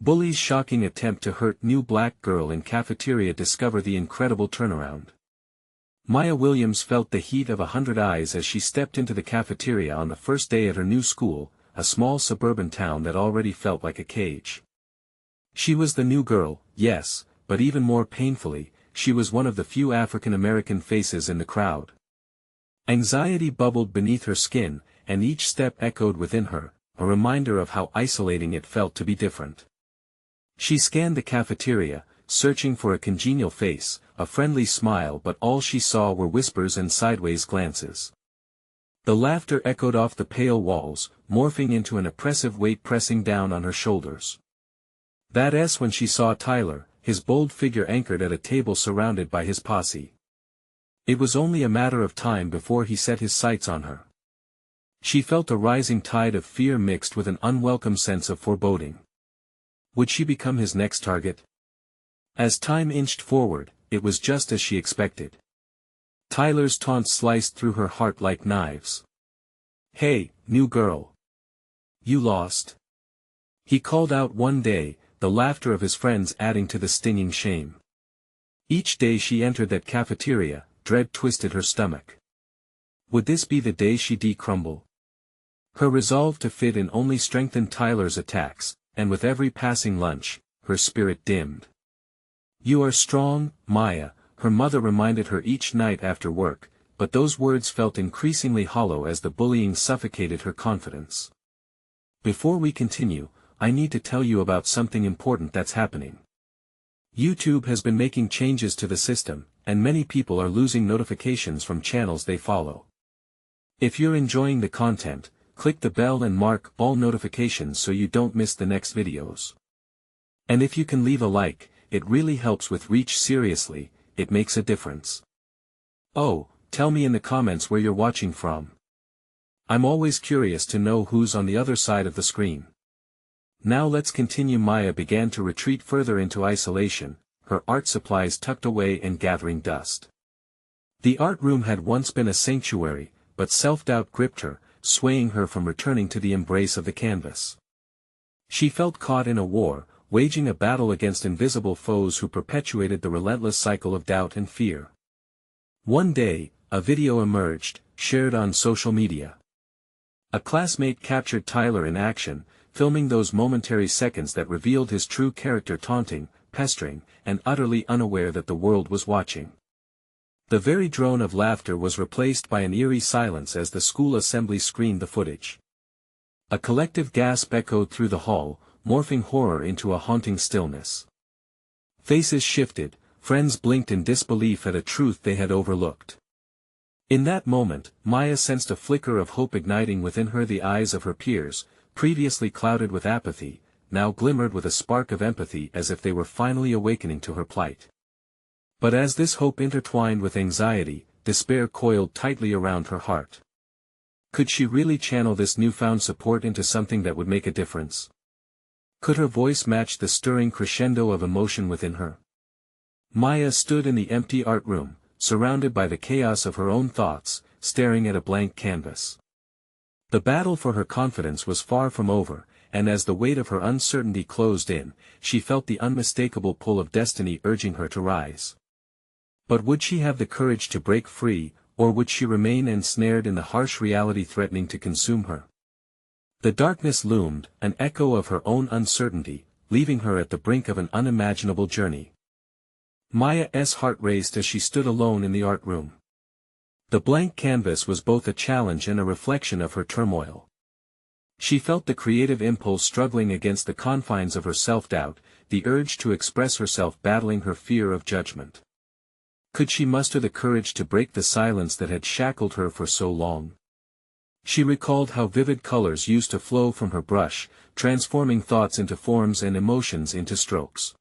Bully's shocking attempt to hurt new black girl in cafeteria discover the incredible turnaround. Maya Williams felt the heat of 100 eyes as she stepped into the cafeteria on the first day at her new school, a small suburban town that already felt like a cage. She was the new girl, yes, but even more painfully, she was one of the few African American faces in the crowd. Anxiety bubbled beneath her skin, and each step echoed within her, a reminder of how isolating it felt to be different. She scanned the cafeteria, searching for a congenial face, a friendly smile, but all she saw were whispers and sideways glances. The laughter echoed off the pale walls, morphing into an oppressive weight pressing down on her shoulders. That's when she saw Tyler, his bold figure anchored at a table surrounded by his posse. It was only a matter of time before he set his sights on her. She felt a rising tide of fear mixed with an unwelcome sense of foreboding. Would she become his next target? As time inched forward, it was just as she expected. Tyler's taunts sliced through her heart like knives. "Hey, new girl. You lost." He called out one day, the laughter of his friends adding to the stinging shame. Each day she entered that cafeteria, dread twisted her stomach. Would this be the day she'd crumble? Her resolve to fit in only strengthened Tyler's attacks, and with every passing lunch, her spirit dimmed. "You are strong, Maya," her mother reminded her each night after work, but those words felt increasingly hollow as the bullying suffocated her confidence. Before we continue, I need to tell you about something important that's happening. YouTube has been making changes to the system, and many people are losing notifications from channels they follow. If you're enjoying the content, click the bell and mark all notifications so you don't miss the next videos. And if you can leave a like, it really helps with reach. Seriously, it makes a difference. Oh, tell me in the comments where you're watching from. I'm always curious to know who's on the other side of the screen. Now let's continue. Maya began to retreat further into isolation, her art supplies tucked away and gathering dust. The art room had once been a sanctuary, but self-doubt gripped her, swaying her from returning to the embrace of the canvas. She felt caught in a war, waging a battle against invisible foes who perpetuated the relentless cycle of doubt and fear. One day, a video emerged, shared on social media. A classmate captured Tyler in action, filming those momentary seconds that revealed his true character, taunting, pestering, and utterly unaware that the world was watching. The very drone of laughter was replaced by an eerie silence as the school assembly screened the footage. A collective gasp echoed through the hall, morphing horror into a haunting stillness. Faces shifted, friends blinked in disbelief at a truth they had overlooked. In that moment, Maya sensed a flicker of hope igniting within her. The eyes of her peers, previously clouded with apathy, now glimmered with a spark of empathy, as if they were finally awakening to her plight. But as this hope intertwined with anxiety, despair coiled tightly around her heart. Could she really channel this newfound support into something that would make a difference? Could her voice match the stirring crescendo of emotion within her? Maya stood in the empty art room, surrounded by the chaos of her own thoughts, staring at a blank canvas. The battle for her confidence was far from over, and as the weight of her uncertainty closed in, she felt the unmistakable pull of destiny urging her to rise. But would she have the courage to break free, or would she remain ensnared in the harsh reality threatening to consume her? The darkness loomed, an echo of her own uncertainty, leaving her at the brink of an unimaginable journey. Maya's heart raced as she stood alone in the art room. The blank canvas was both a challenge and a reflection of her turmoil. She felt the creative impulse struggling against the confines of her self-doubt, the urge to express herself battling her fear of judgment. Could she muster the courage to break the silence that had shackled her for so long? She recalled how vivid colors used to flow from her brush, transforming thoughts into forms and emotions into strokes.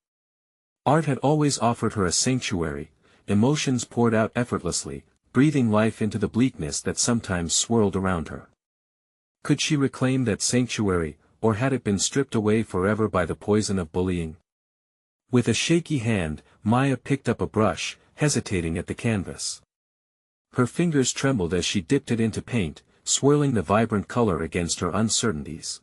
Art had always offered her a sanctuary, emotions poured out effortlessly, breathing life into the bleakness that sometimes swirled around her. Could she reclaim that sanctuary, or had it been stripped away forever by the poison of bullying? With a shaky hand, Maya picked up a brush, hesitating at the canvas. Her fingers trembled as she dipped it into paint, swirling the vibrant color against her uncertainties.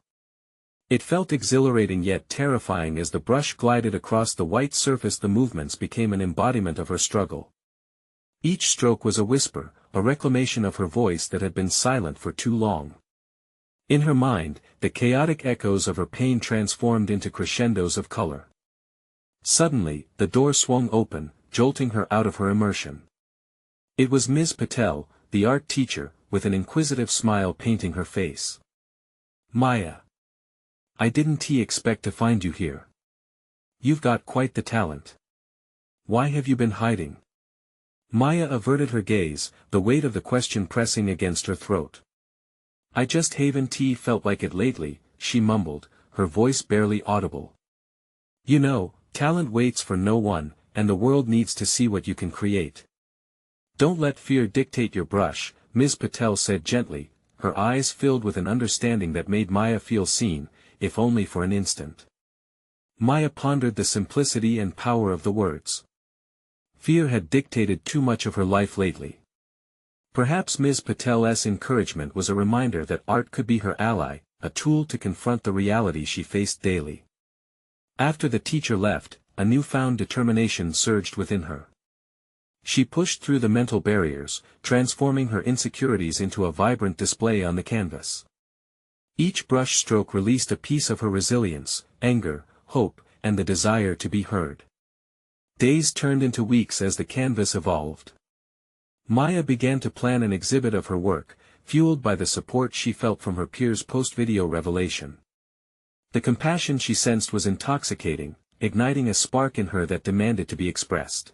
It felt exhilarating yet terrifying as the brush glided across the white surface. The movements became an embodiment of her struggle. Each stroke was a whisper, a reclamation of her voice that had been silent for too long. In her mind, the chaotic echoes of her pain transformed into crescendos of color. Suddenly, the door swung open, jolting her out of her immersion. It was Ms. Patel, the art teacher, with an inquisitive smile painting her face. "Maya. I didn't expect to find you here. You've got quite the talent. Why have you been hiding?" Maya averted her gaze, the weight of the question pressing against her throat. "I just haven't felt like it lately," she mumbled, her voice barely audible. "You know, talent waits for no one, and the world needs to see what you can create. Don't let fear dictate your brush," Ms. Patel said gently, her eyes filled with an understanding that made Maya feel seen, if only for an instant. Maya pondered the simplicity and power of the words. Fear had dictated too much of her life lately. Perhaps Ms. Patel's encouragement was a reminder that art could be her ally, a tool to confront the reality she faced daily. After the teacher left, a newfound determination surged within her. She pushed through the mental barriers, transforming her insecurities into a vibrant display on the canvas. Each brush stroke released a piece of her resilience, anger, hope, and the desire to be heard. Days turned into weeks as the canvas evolved. Maya began to plan an exhibit of her work, fueled by the support she felt from her peers' post-video revelation. The compassion she sensed was intoxicating, igniting a spark in her that demanded to be expressed.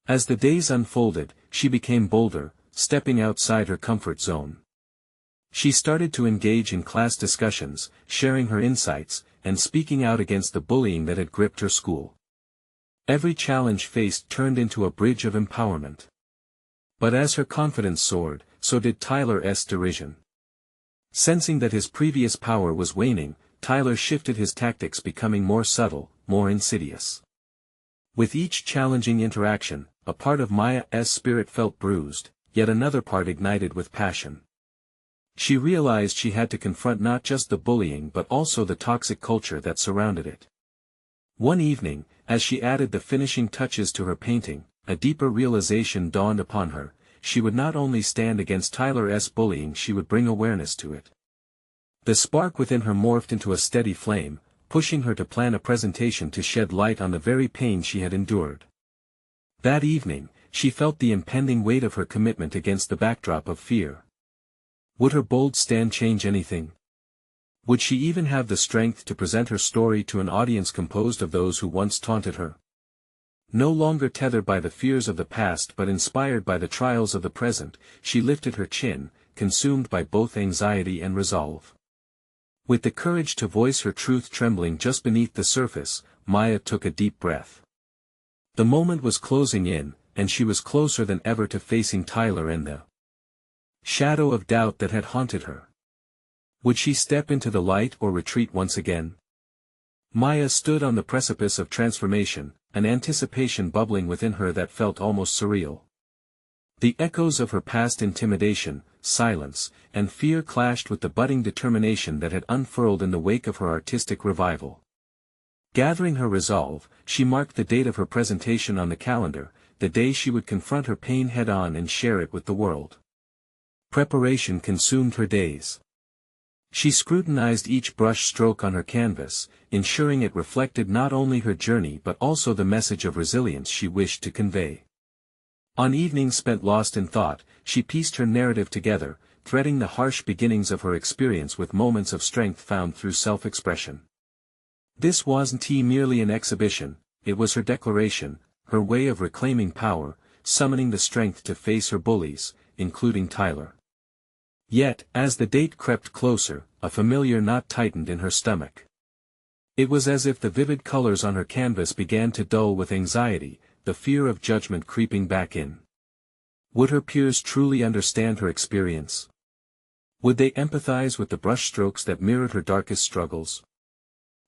As the days unfolded, she became bolder, stepping outside her comfort zone. She started to engage in class discussions, sharing her insights, and speaking out against the bullying that had gripped her school. Every challenge faced turned into a bridge of empowerment. But as her confidence soared, so did Tyler's derision. Sensing that his previous power was waning, Tyler shifted his tactics, becoming more subtle, more insidious. With each challenging interaction, a part of Maya's spirit felt bruised, yet another part ignited with passion. She realized she had to confront not just the bullying but also the toxic culture that surrounded it. One evening, as she added the finishing touches to her painting, a deeper realization dawned upon her: she would not only stand against Tyler's bullying, she would bring awareness to it. The spark within her morphed into a steady flame, pushing her to plan a presentation to shed light on the very pain she had endured. That evening, she felt the impending weight of her commitment against the backdrop of fear. Would her bold stand change anything? Would she even have the strength to present her story to an audience composed of those who once taunted her? No longer tethered by the fears of the past but inspired by the trials of the present, she lifted her chin, consumed by both anxiety and resolve. With the courage to voice her truth trembling just beneath the surface, Maya took a deep breath. The moment was closing in, and she was closer than ever to facing Tyler and the shadow of doubt that had haunted her. Would she step into the light or retreat once again? Maya stood on the precipice of transformation, an anticipation bubbling within her that felt almost surreal. The echoes of her past intimidation, silence, and fear clashed with the budding determination that had unfurled in the wake of her artistic revival. Gathering her resolve, she marked the date of her presentation on the calendar, the day she would confront her pain head-on and share it with the world. Preparation consumed her days. She scrutinized each brush stroke on her canvas, ensuring it reflected not only her journey but also the message of resilience she wished to convey. On evenings spent lost in thought, she pieced her narrative together, threading the harsh beginnings of her experience with moments of strength found through self-expression. This wasn't merely an exhibition, it was her declaration, her way of reclaiming power, summoning the strength to face her bullies, including Tyler. Yet, as the date crept closer, a familiar knot tightened in her stomach. It was as if the vivid colors on her canvas began to dull with anxiety, the fear of judgment creeping back in. Would her peers truly understand her experience? Would they empathize with the brushstrokes that mirrored her darkest struggles?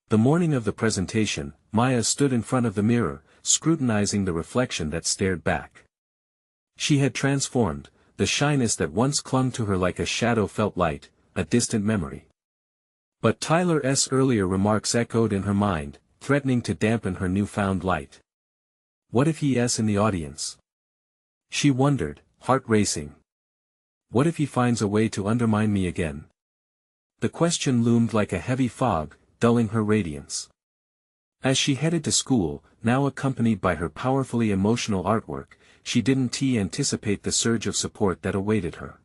The morning of the presentation, Maya stood in front of the mirror, scrutinizing the reflection that stared back. She had transformed. The shyness that once clung to her like a shadow felt light, a distant memory. But Tyler's earlier remarks echoed in her mind, threatening to dampen her newfound light. What if he's in the audience? She wondered, heart racing. What if he finds a way to undermine me again? The question loomed like a heavy fog, dulling her radiance. As she headed to school, now accompanied by her powerfully emotional artwork, she didn't anticipate the surge of support that awaited her.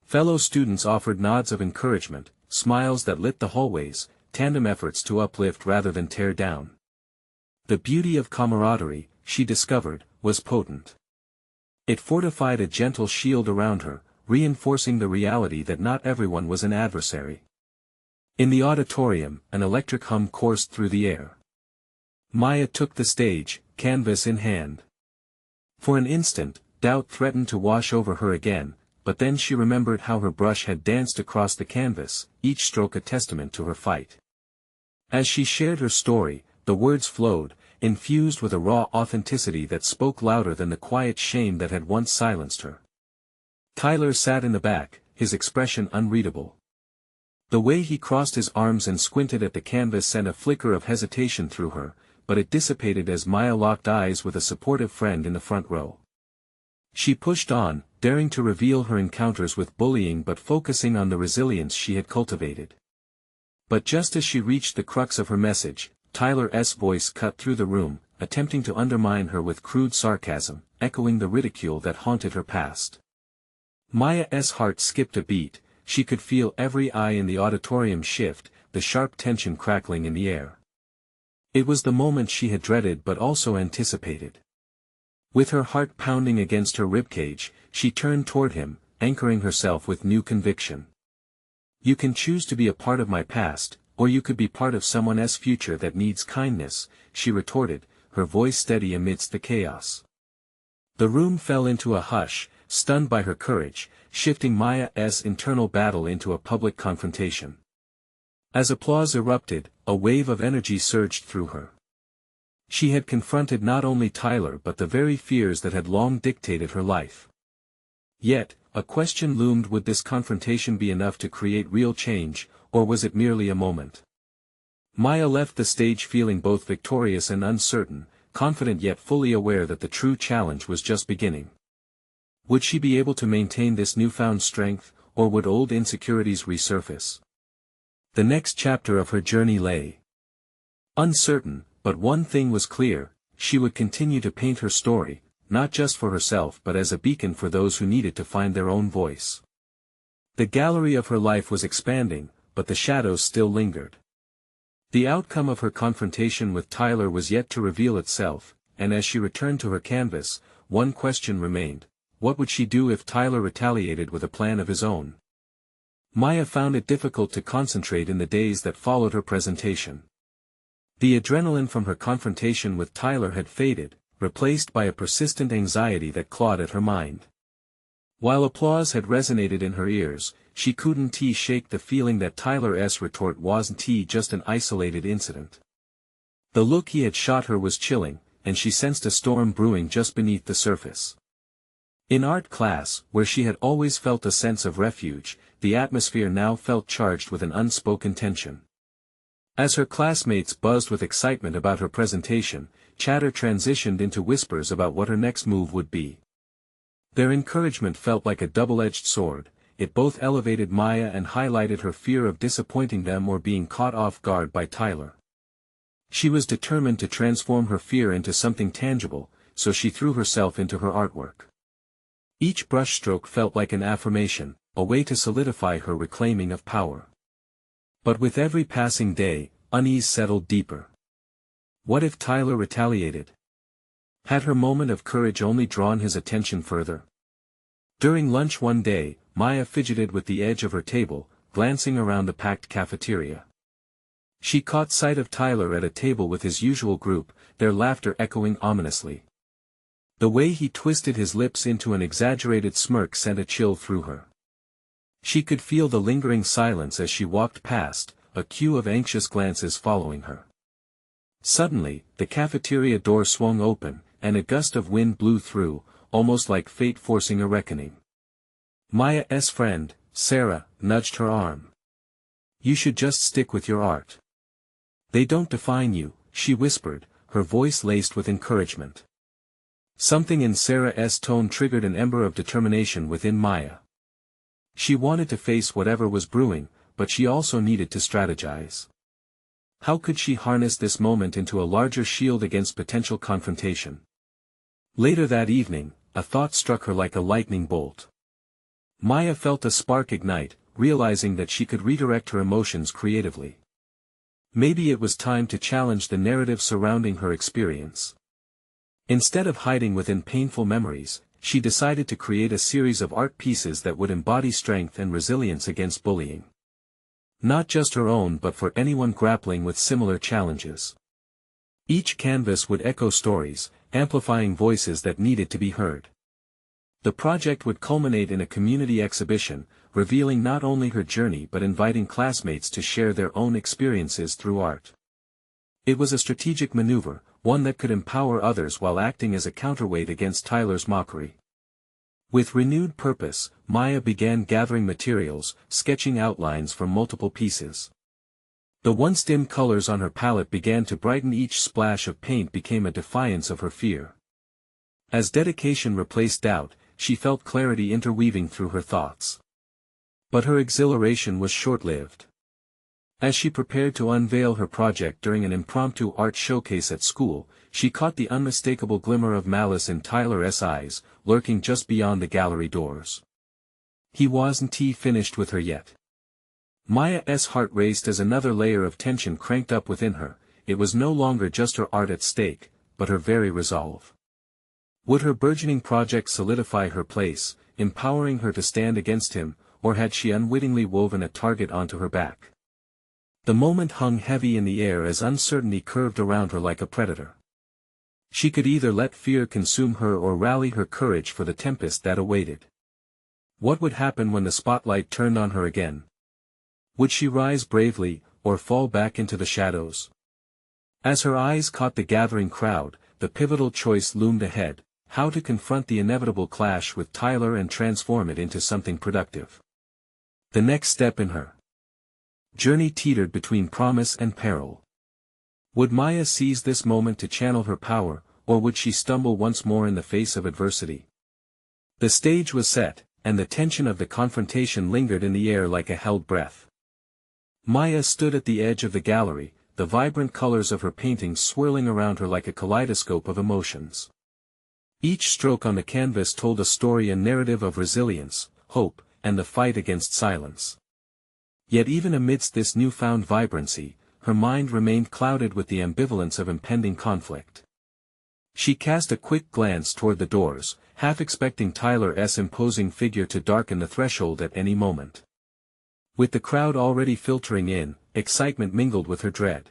Fellow students offered nods of encouragement, smiles that lit the hallways, tandem efforts to uplift rather than tear down. The beauty of camaraderie, she discovered, was potent. It fortified a gentle shield around her, reinforcing the reality that not everyone was an adversary. In the auditorium, an electric hum coursed through the air. Maya took the stage, canvas in hand. For an instant, doubt threatened to wash over her again, but then she remembered how her brush had danced across the canvas, each stroke a testament to her fight. As she shared her story, the words flowed, infused with a raw authenticity that spoke louder than the quiet shame that had once silenced her. Tyler sat in the back, his expression unreadable. The way he crossed his arms and squinted at the canvas sent a flicker of hesitation through her, but it dissipated as Maya locked eyes with a supportive friend in the front row. She pushed on, daring to reveal her encounters with bullying but focusing on the resilience she had cultivated. But just as she reached the crux of her message, Tyler's voice cut through the room, attempting to undermine her with crude sarcasm, echoing the ridicule that haunted her past. Maya's heart skipped a beat, she could feel every eye in the auditorium shift, the sharp tension crackling in the air. It was the moment she had dreaded but also anticipated. With her heart pounding against her ribcage, she turned toward him, anchoring herself with new conviction. You can choose to be a part of my past, or you could be part of someone's future that needs kindness, she retorted, her voice steady amidst the chaos. The room fell into a hush, stunned by her courage, shifting Maya's internal battle into a public confrontation. As applause erupted, a wave of energy surged through her. She had confronted not only Tyler but the very fears that had long dictated her life. Yet, a question loomed: would this confrontation be enough to create real change, or was it merely a moment? Maya left the stage feeling both victorious and uncertain, confident yet fully aware that the true challenge was just beginning. Would she be able to maintain this newfound strength, or would old insecurities resurface? The next chapter of her journey lay uncertain, but one thing was clear: she would continue to paint her story, not just for herself but as a beacon for those who needed to find their own voice. The gallery of her life was expanding, but the shadows still lingered. The outcome of her confrontation with Tyler was yet to reveal itself, and as she returned to her canvas, one question remained: what would she do if Tyler retaliated with a plan of his own? Maya found it difficult to concentrate in the days that followed her presentation. The adrenaline from her confrontation with Tyler had faded, replaced by a persistent anxiety that clawed at her mind. While applause had resonated in her ears, she couldn't shake the feeling that Tyler's retort wasn't just an isolated incident. The look he had shot her was chilling, and she sensed a storm brewing just beneath the surface. In art class, where she had always felt a sense of refuge, the atmosphere now felt charged with an unspoken tension. As her classmates buzzed with excitement about her presentation, chatter transitioned into whispers about what her next move would be. Their encouragement felt like a double-edged sword: it both elevated Maya and highlighted her fear of disappointing them or being caught off guard by Tyler. She was determined to transform her fear into something tangible, so she threw herself into her artwork. Each brushstroke felt like an affirmation, a way to solidify her reclaiming of power. But with every passing day, unease settled deeper. What if Tyler retaliated? Had her moment of courage only drawn his attention further? During lunch one day, Maya fidgeted with the edge of her table, glancing around the packed cafeteria. She caught sight of Tyler at a table with his usual group, their laughter echoing ominously. The way he twisted his lips into an exaggerated smirk sent a chill through her. She could feel the lingering silence as she walked past, a queue of anxious glances following her. Suddenly, the cafeteria door swung open, and a gust of wind blew through, almost like fate forcing a reckoning. Maya's friend, Sarah, nudged her arm. You should just stick with your art. They don't define you, she whispered, her voice laced with encouragement. Something in Sarah's tone triggered an ember of determination within Maya. She wanted to face whatever was brewing, but she also needed to strategize. How could she harness this moment into a larger shield against potential confrontation? Later that evening, a thought struck her like a lightning bolt. Maya felt a spark ignite, realizing that she could redirect her emotions creatively. Maybe it was time to challenge the narrative surrounding her experience. Instead of hiding within painful memories, she decided to create a series of art pieces that would embody strength and resilience against bullying. Not just her own but for anyone grappling with similar challenges. Each canvas would echo stories, amplifying voices that needed to be heard. The project would culminate in a community exhibition, revealing not only her journey but inviting classmates to share their own experiences through art. It was a strategic maneuver, one that could empower others while acting as a counterweight against Tyler's mockery. With renewed purpose, Maya began gathering materials, sketching outlines from multiple pieces. The once dim colors on her palette began to brighten, each splash of paint became a defiance of her fear. As dedication replaced doubt, she felt clarity interweaving through her thoughts. But her exhilaration was short-lived. As she prepared to unveil her project during an impromptu art showcase at school, she caught the unmistakable glimmer of malice in Tyler's eyes, lurking just beyond the gallery doors. He wasn't finished with her yet. Maya's heart raced as another layer of tension cranked up within her. It was no longer just her art at stake, but her very resolve. Would her burgeoning project solidify her place, empowering her to stand against him, or had she unwittingly woven a target onto her back? The moment hung heavy in the air as uncertainty curved around her like a predator. She could either let fear consume her or rally her courage for the tempest that awaited. What would happen when the spotlight turned on her again? Would she rise bravely, or fall back into the shadows? As her eyes caught the gathering crowd, the pivotal choice loomed ahead: how to confront the inevitable clash with Tyler and transform it into something productive. The next step in her journey teetered between promise and peril. Would Maya seize this moment to channel her power, or would she stumble once more in the face of adversity? The stage was set, and the tension of the confrontation lingered in the air like a held breath. Maya stood at the edge of the gallery, the vibrant colors of her paintings swirling around her like a kaleidoscope of emotions. Each stroke on the canvas told a story, a narrative of resilience, hope, and the fight against silence. Yet even amidst this newfound vibrancy, her mind remained clouded with the ambivalence of impending conflict. She cast a quick glance toward the doors, half expecting Tyler's imposing figure to darken the threshold at any moment. With the crowd already filtering in, excitement mingled with her dread.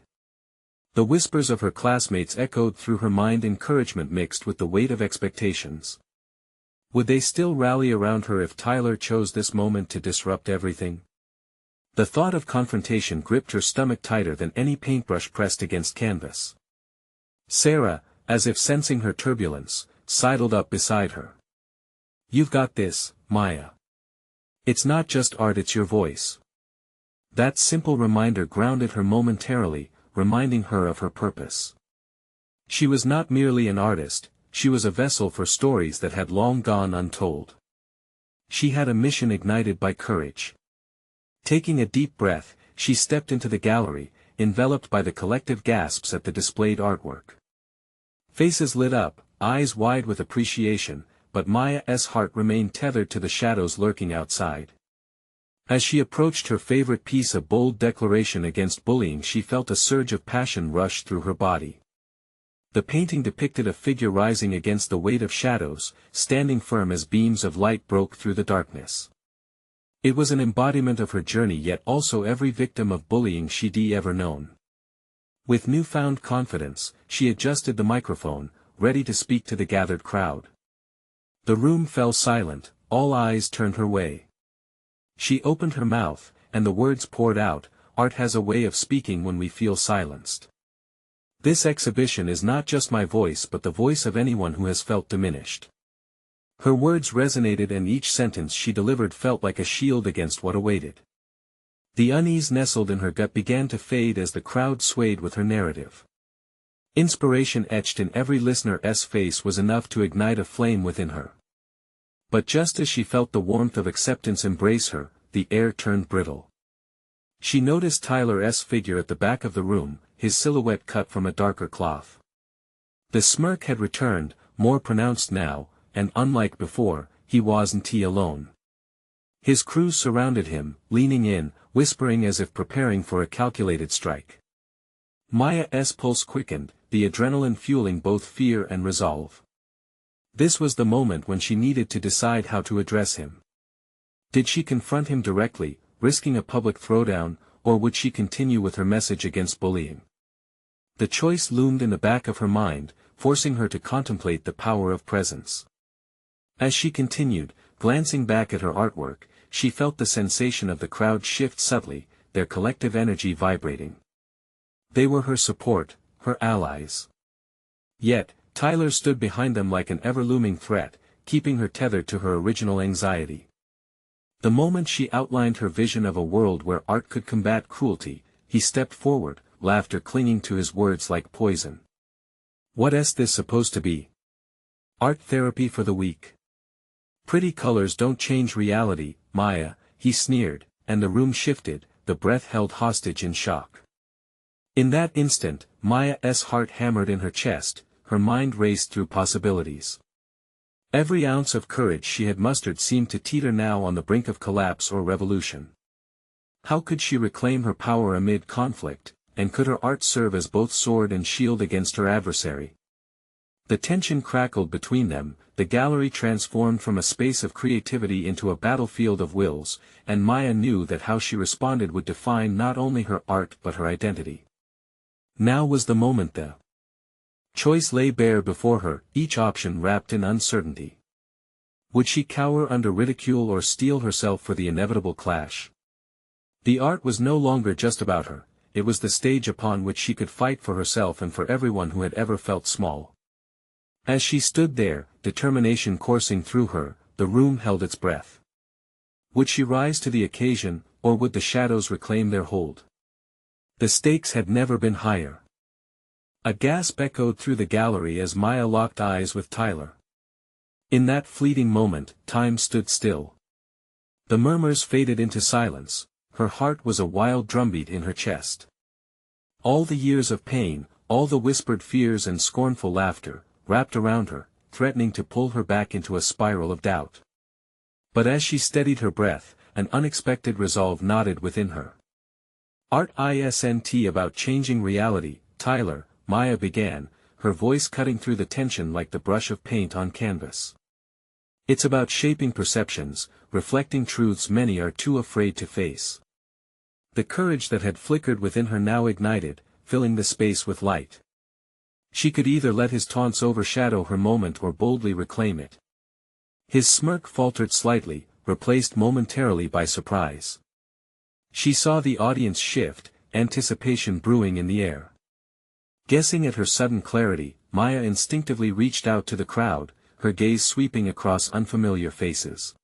The whispers of her classmates echoed through her mind, encouragement mixed with the weight of expectations. Would they still rally around her if Tyler chose this moment to disrupt everything? The thought of confrontation gripped her stomach tighter than any paintbrush pressed against canvas. Sarah, as if sensing her turbulence, sidled up beside her. "You've got this, Maya. It's not just art, it's your voice." That simple reminder grounded her momentarily, reminding her of her purpose. She was not merely an artist, she was a vessel for stories that had long gone untold. She had a mission ignited by courage. Taking a deep breath, she stepped into the gallery, enveloped by the collective gasps at the displayed artwork. Faces lit up, eyes wide with appreciation, but Maya's heart remained tethered to the shadows lurking outside. As she approached her favorite piece, a bold declaration against bullying, she felt a surge of passion rush through her body. The painting depicted a figure rising against the weight of shadows, standing firm as beams of light broke through the darkness. It was an embodiment of her journey, yet also every victim of bullying she'd ever known. With newfound confidence, she adjusted the microphone, ready to speak to the gathered crowd. The room fell silent, all eyes turned her way. She opened her mouth, and the words poured out. "Art has a way of speaking when we feel silenced. This exhibition is not just my voice but the voice of anyone who has felt diminished." Her words resonated, and each sentence she delivered felt like a shield against what awaited. The unease nestled in her gut began to fade as the crowd swayed with her narrative. Inspiration etched in every listener's face was enough to ignite a flame within her. But just as she felt the warmth of acceptance embrace her, the air turned brittle. She noticed Tyler's figure at the back of the room, his silhouette cut from a darker cloth. The smirk had returned, more pronounced now, and unlike before, he wasn't alone. His crew surrounded him, leaning in, whispering as if preparing for a calculated strike. Maya's pulse quickened, the adrenaline fueling both fear and resolve. This was the moment when she needed to decide how to address him. Did she confront him directly, risking a public throwdown, or would she continue with her message against bullying? The choice loomed in the back of her mind, forcing her to contemplate the power of presence. As she continued, glancing back at her artwork, she felt the sensation of the crowd shift subtly, their collective energy vibrating. They were her support, her allies. Yet, Tyler stood behind them like an ever-looming threat, keeping her tethered to her original anxiety. The moment she outlined her vision of a world where art could combat cruelty, he stepped forward, laughter clinging to his words like poison. What's this supposed to be? Art therapy for the weak? Pretty colors don't change reality, Maya, he sneered, and the room shifted, the breath held hostage in shock. In that instant, Maya's heart hammered in her chest, her mind raced through possibilities. Every ounce of courage she had mustered seemed to teeter now on the brink of collapse or revolution. How could she reclaim her power amid conflict, and could her art serve as both sword and shield against her adversary? The tension crackled between them, the gallery transformed from a space of creativity into a battlefield of wills, and Maya knew that how she responded would define not only her art but her identity. Now was the moment. The choice lay bare before her, each option wrapped in uncertainty. Would she cower under ridicule or steel herself for the inevitable clash? The art was no longer just about her, it was the stage upon which she could fight for herself and for everyone who had ever felt small. As she stood there, determination coursing through her, the room held its breath. Would she rise to the occasion, or would the shadows reclaim their hold? The stakes had never been higher. A gasp echoed through the gallery as Maya locked eyes with Tyler. In that fleeting moment, time stood still. The murmurs faded into silence, her heart was a wild drumbeat in her chest. All the years of pain, all the whispered fears and scornful laughter, wrapped around her, threatening to pull her back into a spiral of doubt. But as she steadied her breath, an unexpected resolve nodded within her. Art isn't about changing reality, Tyler, Maya began, her voice cutting through the tension like the brush of paint on canvas. It's about shaping perceptions, reflecting truths many are too afraid to face. The courage that had flickered within her now ignited, filling the space with light. She could either let his taunts overshadow her moment or boldly reclaim it. His smirk faltered slightly, replaced momentarily by surprise. She saw the audience shift, anticipation brewing in the air. Guessing at her sudden clarity, Maya instinctively reached out to the crowd, her gaze sweeping across unfamiliar faces.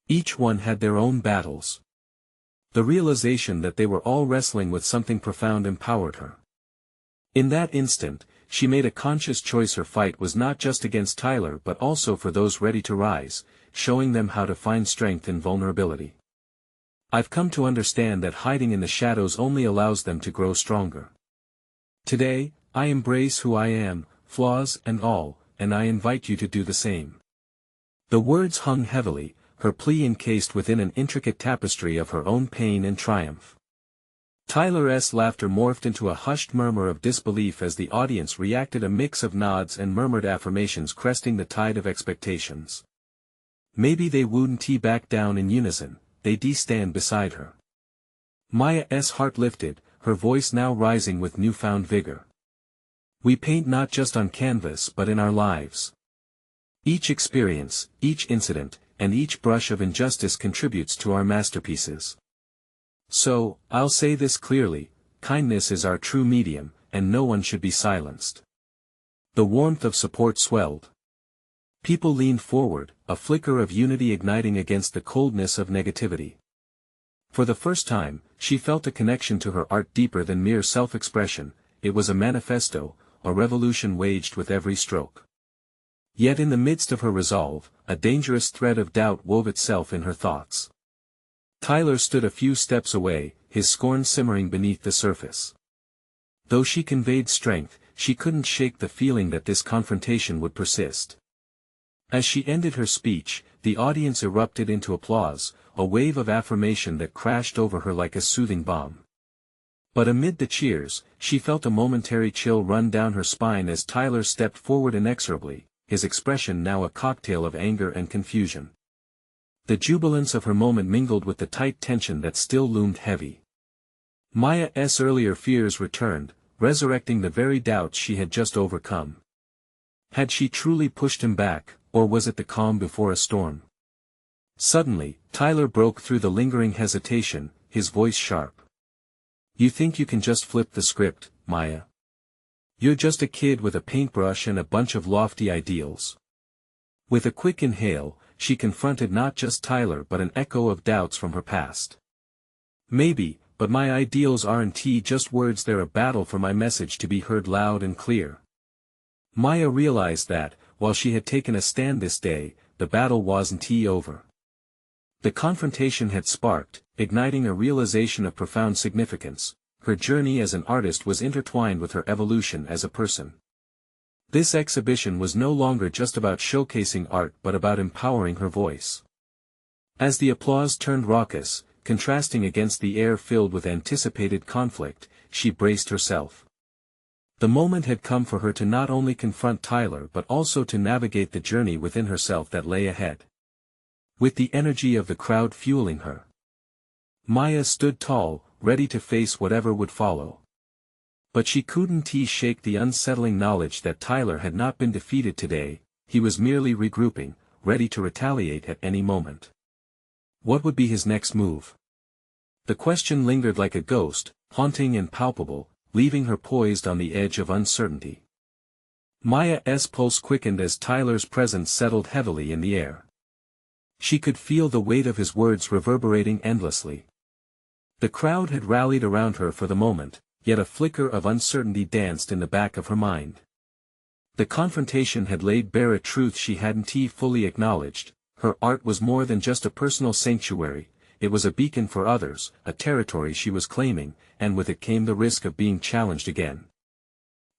Each one had their own battles. The realization that they were all wrestling with something profound empowered her. In that instant, she made a conscious choice. Her fight was not just against Tyler but also for those ready to rise, showing them how to find strength in vulnerability. I've come to understand that hiding in the shadows only allows them to grow stronger. Today, I embrace who I am, flaws and all, and I invite you to do the same. The words hung heavily, her plea encased within an intricate tapestry of her own pain and triumph. Tyler's laughter morphed into a hushed murmur of disbelief as the audience reacted, a mix of nods and murmured affirmations cresting the tide of expectations. Maybe they wouldn't back down in unison, they'd stand beside her. Maya's heart lifted, her voice now rising with newfound vigor. We paint not just on canvas but in our lives. Each experience, each incident, and each brush of injustice contributes to our masterpieces. So, I'll say this clearly, kindness is our true medium, and no one should be silenced. The warmth of support swelled. People leaned forward, a flicker of unity igniting against the coldness of negativity. For the first time, she felt a connection to her art deeper than mere self-expression. It was a manifesto, a revolution waged with every stroke. Yet in the midst of her resolve, a dangerous thread of doubt wove itself in her thoughts. Tyler stood a few steps away, his scorn simmering beneath the surface. Though she conveyed strength, she couldn't shake the feeling that this confrontation would persist. As she ended her speech, the audience erupted into applause, a wave of affirmation that crashed over her like a soothing balm. But amid the cheers, she felt a momentary chill run down her spine as Tyler stepped forward inexorably, his expression now a cocktail of anger and confusion. The jubilance of her moment mingled with the tight tension that still loomed heavy. Maya's earlier fears returned, resurrecting the very doubts she had just overcome. Had she truly pushed him back, or was it the calm before a storm? Suddenly, Tyler broke through the lingering hesitation, his voice sharp. "You think you can just flip the script, Maya? You're just a kid with a paintbrush and a bunch of lofty ideals." With a quick inhale, she confronted not just Tyler but an echo of doubts from her past. "Maybe, but my ideals aren't just words, they're a battle for my message to be heard loud and clear." Maya realized that, while she had taken a stand this day, the battle wasn't over. The confrontation had sparked, igniting a realization of profound significance. Her journey as an artist was intertwined with her evolution as a person. This exhibition was no longer just about showcasing art but about empowering her voice. As the applause turned raucous, contrasting against the air filled with anticipated conflict, she braced herself. The moment had come for her to not only confront Tyler but also to navigate the journey within herself that lay ahead. With the energy of the crowd fueling her, Maya stood tall, ready to face whatever would follow. But she couldn't shake the unsettling knowledge that Tyler had not been defeated today, he was merely regrouping, ready to retaliate at any moment. What would be his next move? The question lingered like a ghost, haunting and palpable, leaving her poised on the edge of uncertainty. Maya's pulse quickened as Tyler's presence settled heavily in the air. She could feel the weight of his words reverberating endlessly. The crowd had rallied around her for the moment, yet a flicker of uncertainty danced in the back of her mind. The confrontation had laid bare a truth she hadn't fully acknowledged. Her art was more than just a personal sanctuary, it was a beacon for others, a territory she was claiming, and with it came the risk of being challenged again.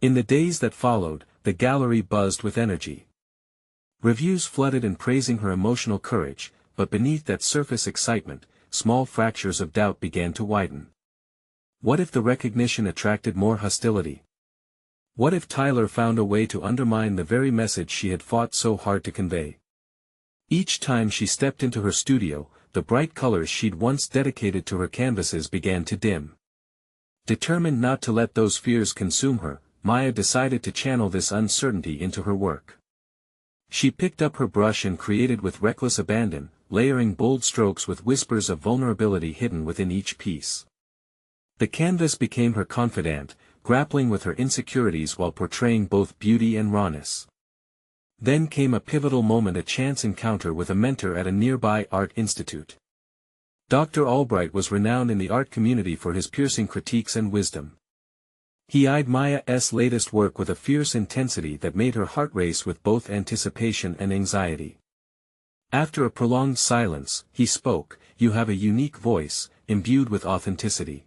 In the days that followed, the gallery buzzed with energy. Reviews flooded in praising her emotional courage, but beneath that surface excitement, small fractures of doubt began to widen. What if the recognition attracted more hostility? What if Tyler found a way to undermine the very message she had fought so hard to convey? Each time she stepped into her studio, the bright colors she'd once dedicated to her canvases began to dim. Determined not to let those fears consume her, Maya decided to channel this uncertainty into her work. She picked up her brush and created with reckless abandon, layering bold strokes with whispers of vulnerability hidden within each piece. The canvas became her confidant, grappling with her insecurities while portraying both beauty and rawness. Then came a pivotal moment, a chance encounter with a mentor at a nearby art institute. Dr. Albright was renowned in the art community for his piercing critiques and wisdom. He eyed Maya's latest work with a fierce intensity that made her heart race with both anticipation and anxiety. After a prolonged silence, he spoke, "You have a unique voice, imbued with authenticity.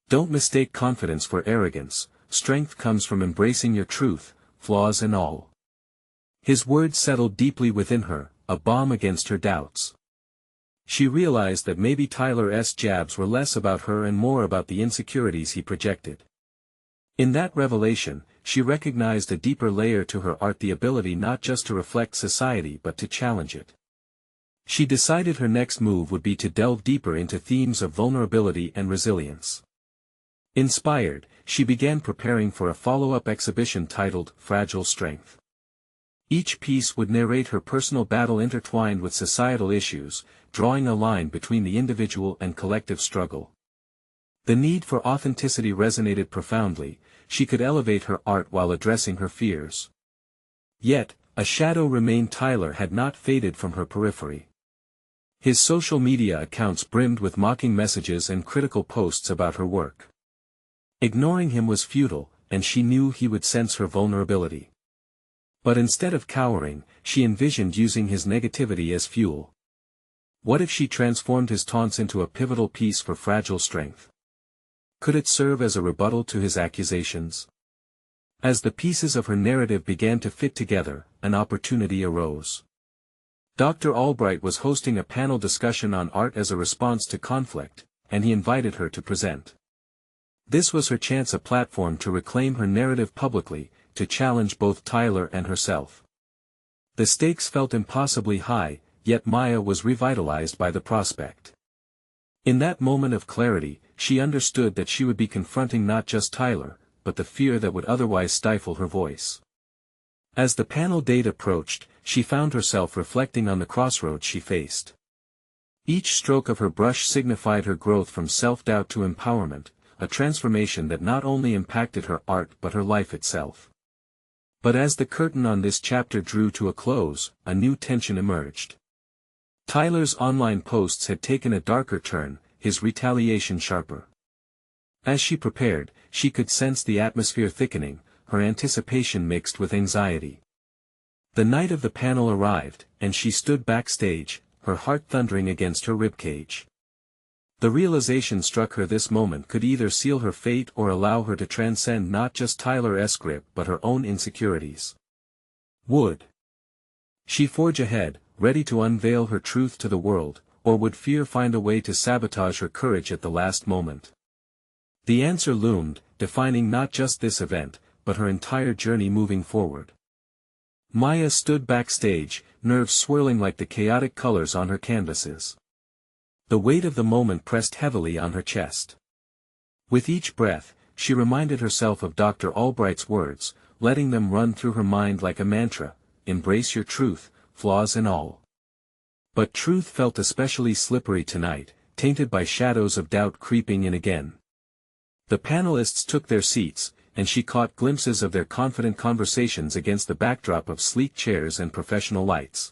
Don't mistake confidence for arrogance, strength comes from embracing your truth, flaws and all." His words settled deeply within her, a balm against her doubts. She realized that maybe Tyler's jabs were less about her and more about the insecurities he projected. In that revelation, she recognized a deeper layer to her art, the ability not just to reflect society but to challenge it. She decided her next move would be to delve deeper into themes of vulnerability and resilience. Inspired, she began preparing for a follow-up exhibition titled Fragile Strength. Each piece would narrate her personal battle intertwined with societal issues, drawing a line between the individual and collective struggle. The need for authenticity resonated profoundly. She could elevate her art while addressing her fears. Yet, a shadow remained. Tyler had not faded from her periphery. His social media accounts brimmed with mocking messages and critical posts about her work. Ignoring him was futile, and she knew he would sense her vulnerability. But instead of cowering, she envisioned using his negativity as fuel. What if she transformed his taunts into a pivotal piece for fragile strength? Could it serve as a rebuttal to his accusations? As the pieces of her narrative began to fit together, an opportunity arose. Dr. Albright was hosting a panel discussion on art as a response to conflict, and he invited her to present. This was her chance, a platform to reclaim her narrative publicly, to challenge both Tyler and herself. The stakes felt impossibly high, yet Maya was revitalized by the prospect. In that moment of clarity, she understood that she would be confronting not just Tyler, but the fear that would otherwise stifle her voice. As the panel date approached, she found herself reflecting on the crossroads she faced. Each stroke of her brush signified her growth from self-doubt to empowerment, a transformation that not only impacted her art but her life itself. But as the curtain on this chapter drew to a close, a new tension emerged. Tyler's online posts had taken a darker turn, his retaliation sharper. As she prepared, she could sense the atmosphere thickening, her anticipation mixed with anxiety. The night of the panel arrived, and she stood backstage, her heart thundering against her ribcage. The realization struck her this moment could either seal her fate or allow her to transcend not just Tyler's grip but her own insecurities. Would she forge ahead, ready to unveil her truth to the world, or would fear find a way to sabotage her courage at the last moment? The answer loomed, defining not just this event, but her entire journey moving forward. Maya stood backstage, nerves swirling like the chaotic colors on her canvases. The weight of the moment pressed heavily on her chest. With each breath, she reminded herself of Dr. Albright's words, letting them run through her mind like a mantra: embrace your truth, flaws and all. But truth felt especially slippery tonight, tainted by shadows of doubt creeping in again. The panelists took their seats, and she caught glimpses of their confident conversations against the backdrop of sleek chairs and professional lights.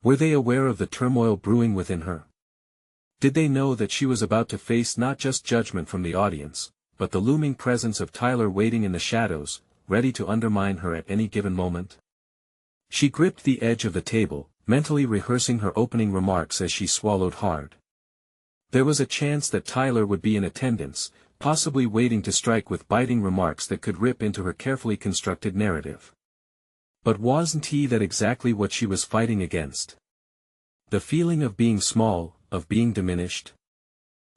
Were they aware of the turmoil brewing within her? Did they know that she was about to face not just judgment from the audience, but the looming presence of Tyler waiting in the shadows, ready to undermine her at any given moment? She gripped the edge of the table, mentally rehearsing her opening remarks as she swallowed hard. There was a chance that Tyler would be in attendance, possibly waiting to strike with biting remarks that could rip into her carefully constructed narrative. But wasn't that exactly what she was fighting against? The feeling of being small, of being diminished?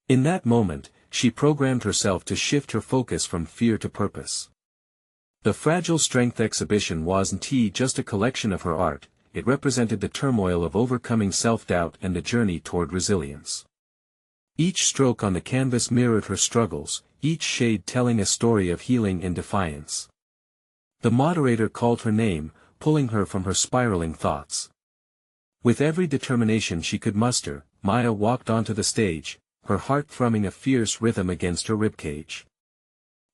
In that moment, she programmed herself to shift her focus from fear to purpose. The Fragile Strength exhibition wasn't just a collection of her art, it represented the turmoil of overcoming self-doubt and the journey toward resilience. Each stroke on the canvas mirrored her struggles, each shade telling a story of healing and defiance. The moderator called her name, pulling her from her spiraling thoughts. With every determination she could muster, Maya walked onto the stage, her heart thrumming a fierce rhythm against her ribcage.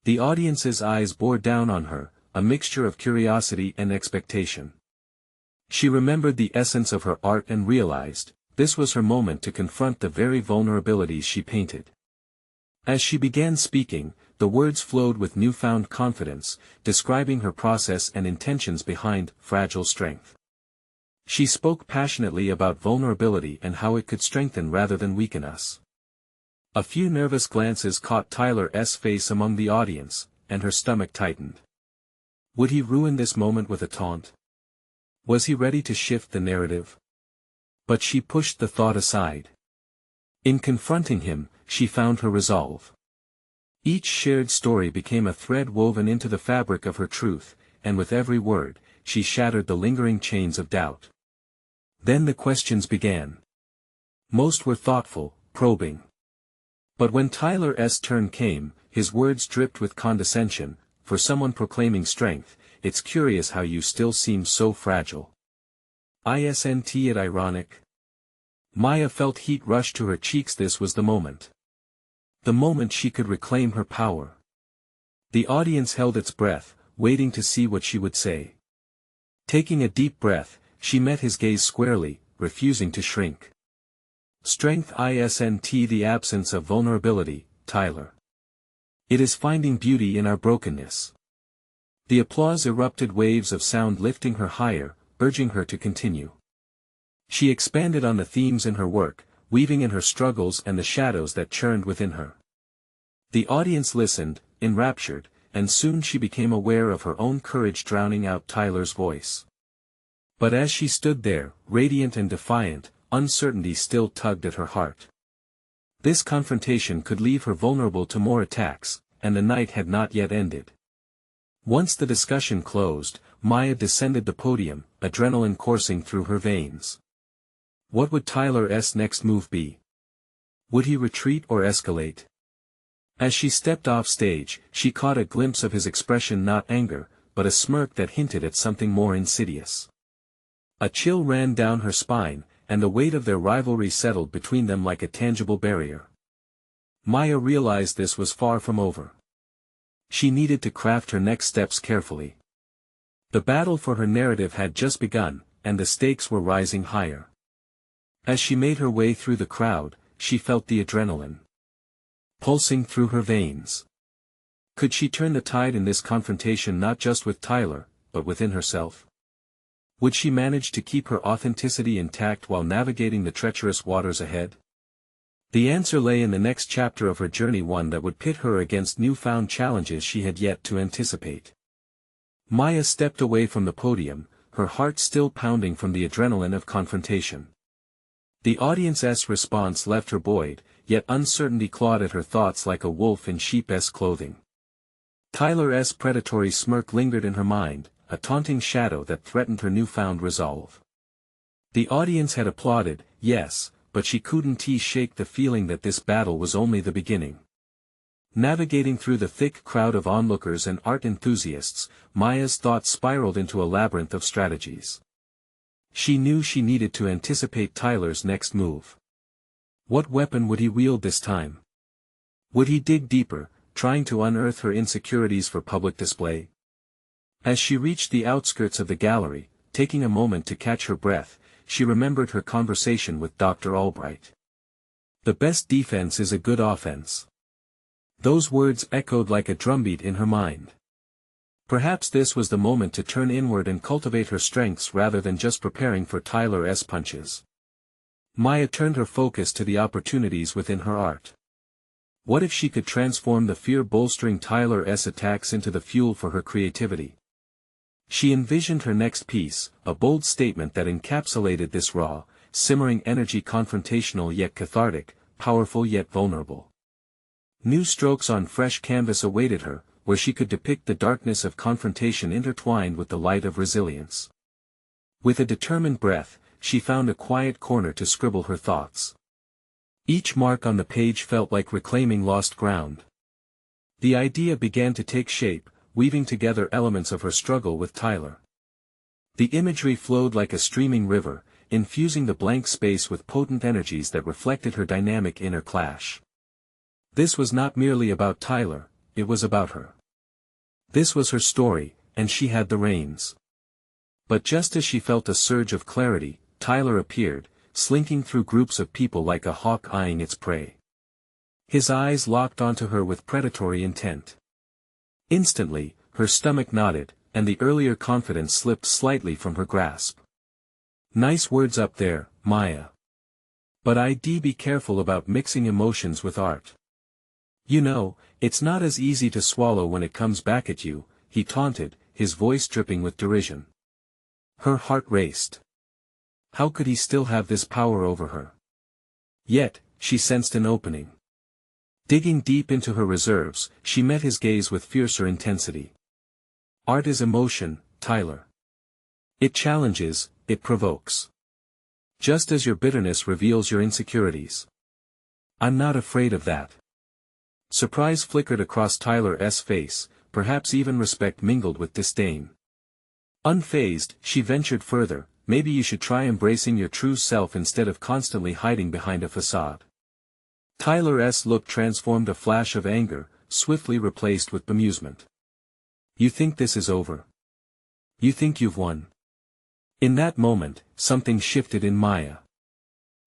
The audience's eyes bore down on her, a mixture of curiosity and expectation. She remembered the essence of her art and realized, this was her moment to confront the very vulnerabilities she painted. As she began speaking, the words flowed with newfound confidence, describing her process and intentions behind Fragile Strength. She spoke passionately about vulnerability and how it could strengthen rather than weaken us. A few nervous glances caught Tyler's face among the audience, and her stomach tightened. Would he ruin this moment with a taunt? Was he ready to shift the narrative? But she pushed the thought aside. In confronting him, she found her resolve. Each shared story became a thread woven into the fabric of her truth, and with every word, she shattered the lingering chains of doubt. Then the questions began. Most were thoughtful, probing. But when Tyler's turn came, his words dripped with condescension. For someone proclaiming strength, it's curious how you still seem so fragile. Isn't it ironic? Maya felt heat rush to her cheeks. This was the moment. The moment she could reclaim her power. The audience held its breath, waiting to see what she would say. Taking a deep breath, she met his gaze squarely, refusing to shrink. Strength isn't the absence of vulnerability, Tyler. It is finding beauty in our brokenness. The applause erupted, waves of sound lifting her higher, urging her to continue. She expanded on the themes in her work, weaving in her struggles and the shadows that churned within her. The audience listened, enraptured, and soon she became aware of her own courage drowning out Tyler's voice. But as she stood there, radiant and defiant, uncertainty still tugged at her heart. This confrontation could leave her vulnerable to more attacks, and the night had not yet ended. Once the discussion closed, Maya descended the podium, adrenaline coursing through her veins. What would Tyler's next move be? Would he retreat or escalate? As she stepped off stage, she caught a glimpse of his expression, not anger, but a smirk that hinted at something more insidious. A chill ran down her spine, and the weight of their rivalry settled between them like a tangible barrier. Maya realized this was far from over. She needed to craft her next steps carefully. The battle for her narrative had just begun, and the stakes were rising higher. As she made her way through the crowd, she felt the adrenaline pulsing through her veins. Could she turn the tide in this confrontation, not just with Tyler, but within herself? Would she manage to keep her authenticity intact while navigating the treacherous waters ahead? The answer lay in the next chapter of her journey, one that would pit her against newfound challenges she had yet to anticipate. Maya stepped away from the podium, her heart still pounding from the adrenaline of confrontation. The audience's response left her buoyed, yet uncertainty clawed at her thoughts like a wolf in sheep's clothing. Tyler's predatory smirk lingered in her mind, a taunting shadow that threatened her newfound resolve. The audience had applauded, yes, but she couldn't shake the feeling that this battle was only the beginning. Navigating through the thick crowd of onlookers and art enthusiasts, Maya's thoughts spiraled into a labyrinth of strategies. She knew she needed to anticipate Tyler's next move. What weapon would he wield this time? Would he dig deeper, trying to unearth her insecurities for public display? As she reached the outskirts of the gallery, taking a moment to catch her breath, she remembered her conversation with Dr. Albright. The best defense is a good offense. Those words echoed like a drumbeat in her mind. Perhaps this was the moment to turn inward and cultivate her strengths rather than just preparing for Tyler's punches. Maya turned her focus to the opportunities within her art. What if she could transform the fear-bolstering Tyler's attacks into the fuel for her creativity? She envisioned her next piece, a bold statement that encapsulated this raw, simmering energy, confrontational yet cathartic, powerful yet vulnerable. New strokes on fresh canvas awaited her, where she could depict the darkness of confrontation intertwined with the light of resilience. With a determined breath, she found a quiet corner to scribble her thoughts. Each mark on the page felt like reclaiming lost ground. The idea began to take shape, weaving together elements of her struggle with Tyler. The imagery flowed like a streaming river, infusing the blank space with potent energies that reflected her dynamic inner clash. This was not merely about Tyler, it was about her. This was her story, and she had the reins. But just as she felt a surge of clarity, Tyler appeared, slinking through groups of people like a hawk eyeing its prey. His eyes locked onto her with predatory intent. Instantly, her stomach knotted, and the earlier confidence slipped slightly from her grasp. Nice words up there, Maya. But I'd be careful about mixing emotions with art. You know, it's not as easy to swallow when it comes back at you, he taunted, his voice dripping with derision. Her heart raced. How could he still have this power over her? Yet, she sensed an opening. Digging deep into her reserves, she met his gaze with fiercer intensity. Art is emotion, Tyler. It challenges, it provokes. Just as your bitterness reveals your insecurities. I'm not afraid of that. Surprise flickered across Tyler's face, perhaps even respect mingled with disdain. Unfazed, she ventured further, maybe you should try embracing your true self instead of constantly hiding behind a facade. Tyler's look transformed, a flash of anger, swiftly replaced with bemusement. You think this is over? You think you've won? In that moment, something shifted in Maya.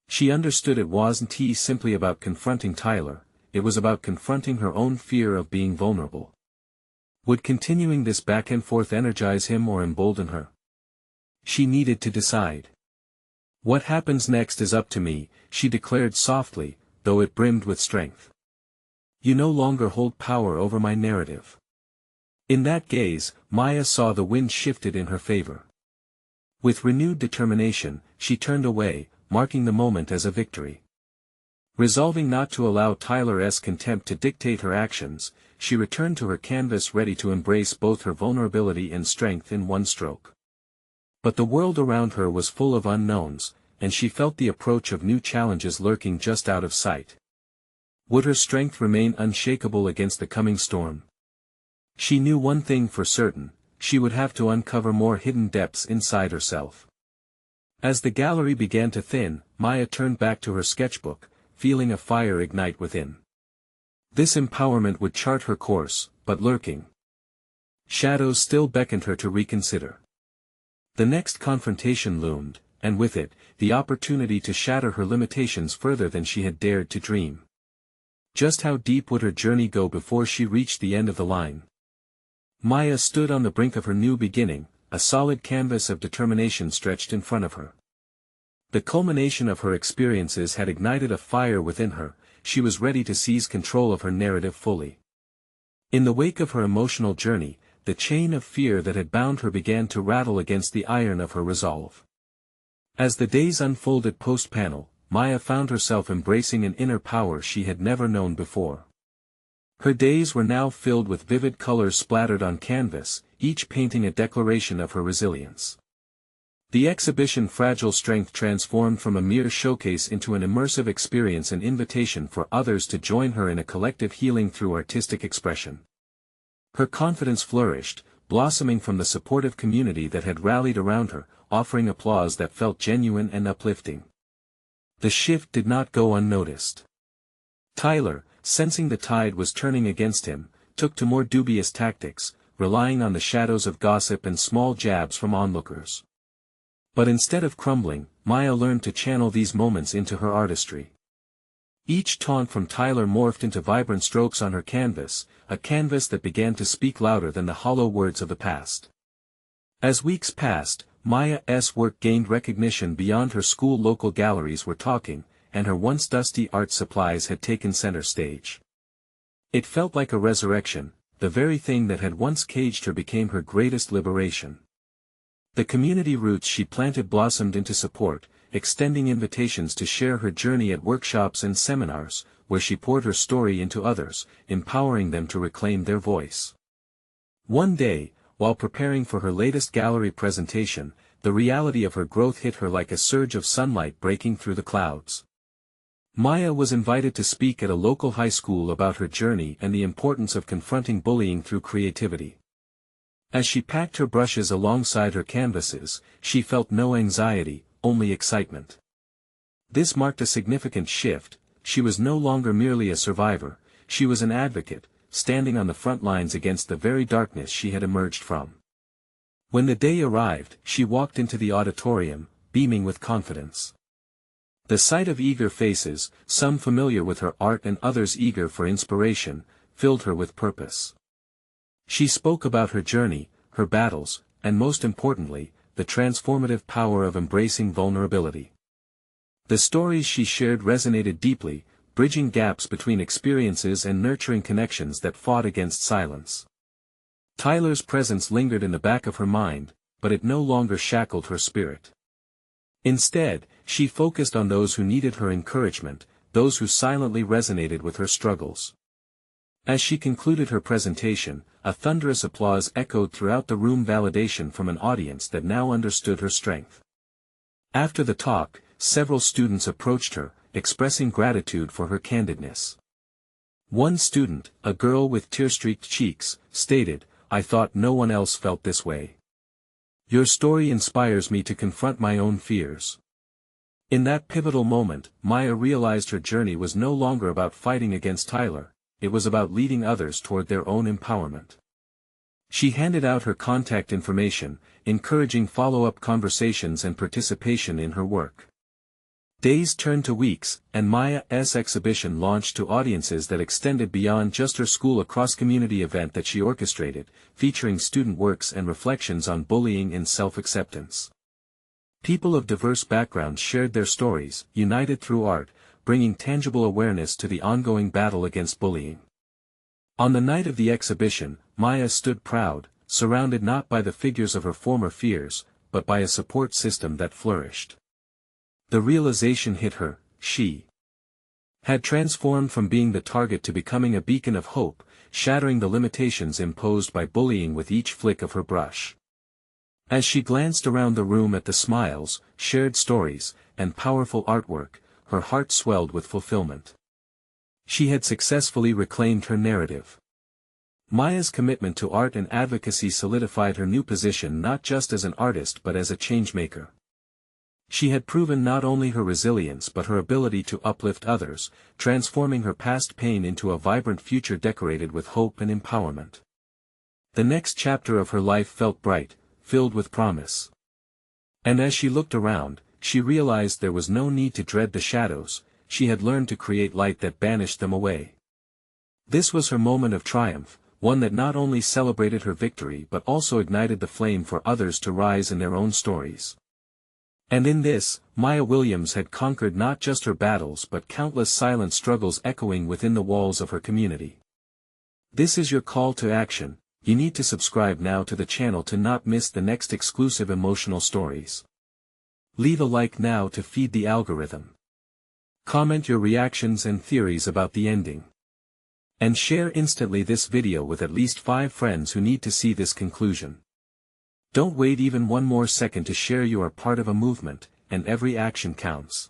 She understood it wasn't simply about confronting Tyler, it was about confronting her own fear of being vulnerable. Would continuing this back and forth energize him or embolden her? She needed to decide. What happens next is up to me, she declared softly, though it brimmed with strength. You no longer hold power over my narrative. In that gaze, Maya saw the wind shifted in her favor. With renewed determination, she turned away, marking the moment as a victory. Resolving not to allow Tyler's contempt to dictate her actions, she returned to her canvas ready to embrace both her vulnerability and strength in one stroke. But the world around her was full of unknowns, and she felt the approach of new challenges lurking just out of sight. Would her strength remain unshakable against the coming storm? She knew one thing for certain, she would have to uncover more hidden depths inside herself. As the gallery began to thin, Maya turned back to her sketchbook, feeling a fire ignite within. This empowerment would chart her course, but lurking shadows still beckoned her to reconsider. The next confrontation loomed, and with it, the opportunity to shatter her limitations further than she had dared to dream. Just how deep would her journey go before she reached the end of the line? Maya stood on the brink of her new beginning, a solid canvas of determination stretched in front of her. The culmination of her experiences had ignited a fire within her, she was ready to seize control of her narrative fully. In the wake of her emotional journey, the chain of fear that had bound her began to rattle against the iron of her resolve. As the days unfolded post-panel, Maya found herself embracing an inner power she had never known before. Her days were now filled with vivid colors splattered on canvas, each painting a declaration of her resilience. The exhibition Fragile Strength transformed from a mere showcase into an immersive experience, an invitation for others to join her in a collective healing through artistic expression. Her confidence flourished, blossoming from the supportive community that had rallied around her, offering applause that felt genuine and uplifting. The shift did not go unnoticed. Tyler, sensing the tide was turning against him, took to more dubious tactics, relying on the shadows of gossip and small jabs from onlookers. But instead of crumbling, Maya learned to channel these moments into her artistry. Each taunt from Tyler morphed into vibrant strokes on her canvas, a canvas that began to speak louder than the hollow words of the past. As weeks passed, Maya's work gained recognition beyond her school. Local galleries were talking, and her once dusty art supplies had taken center stage. It felt like a resurrection, the very thing that had once caged her became her greatest liberation. The community roots she planted blossomed into support, extending invitations to share her journey at workshops and seminars, where she poured her story into others, empowering them to reclaim their voice. One day, while preparing for her latest gallery presentation, the reality of her growth hit her like a surge of sunlight breaking through the clouds. Maya was invited to speak at a local high school about her journey and the importance of confronting bullying through creativity. As she packed her brushes alongside her canvases, she felt no anxiety, only excitement. This marked a significant shift. She was no longer merely a survivor, she was an advocate, standing on the front lines against the very darkness she had emerged from. When the day arrived, she walked into the auditorium, beaming with confidence. The sight of eager faces, some familiar with her art and others eager for inspiration, filled her with purpose. She spoke about her journey, her battles, and most importantly, the transformative power of embracing vulnerability. The stories she shared resonated deeply, bridging gaps between experiences and nurturing connections that fought against silence. Tyler's presence lingered in the back of her mind, but it no longer shackled her spirit. Instead, she focused on those who needed her encouragement, those who silently resonated with her struggles. As she concluded her presentation, a thunderous applause echoed throughout the room, validation from an audience that now understood her strength. After the talk, several students approached her, expressing gratitude for her candidness. One student, a girl with tear-streaked cheeks, stated, "I thought no one else felt this way. Your story inspires me to confront my own fears." In that pivotal moment, Maya realized her journey was no longer about fighting against Tyler, it was about leading others toward their own empowerment. She handed out her contact information, encouraging follow-up conversations and participation in her work. Days turned to weeks, and Maya's exhibition launched to audiences that extended beyond just her school, a cross-community event that she orchestrated, featuring student works and reflections on bullying and self-acceptance. People of diverse backgrounds shared their stories, united through art, bringing tangible awareness to the ongoing battle against bullying. On the night of the exhibition, Maya stood proud, surrounded not by the figures of her former fears, but by a support system that flourished. The realization hit her: she had transformed from being the target to becoming a beacon of hope, shattering the limitations imposed by bullying with each flick of her brush. As she glanced around the room at the smiles, shared stories, and powerful artwork, her heart swelled with fulfillment. She had successfully reclaimed her narrative. Maya's commitment to art and advocacy solidified her new position not just as an artist but as a changemaker. She had proven not only her resilience but her ability to uplift others, transforming her past pain into a vibrant future decorated with hope and empowerment. The next chapter of her life felt bright, filled with promise. And as she looked around, she realized there was no need to dread the shadows. She had learned to create light that banished them away. This was her moment of triumph, one that not only celebrated her victory but also ignited the flame for others to rise in their own stories. And in this, Maya Williams had conquered not just her battles but countless silent struggles echoing within the walls of her community. This is your call to action. You need to subscribe now to the channel to not miss the next exclusive emotional stories. Leave a like now to feed the algorithm. Comment your reactions and theories about the ending. And share instantly this video with at least 5 friends who need to see this conclusion. Don't wait even one more second to share. You are part of a movement, and every action counts.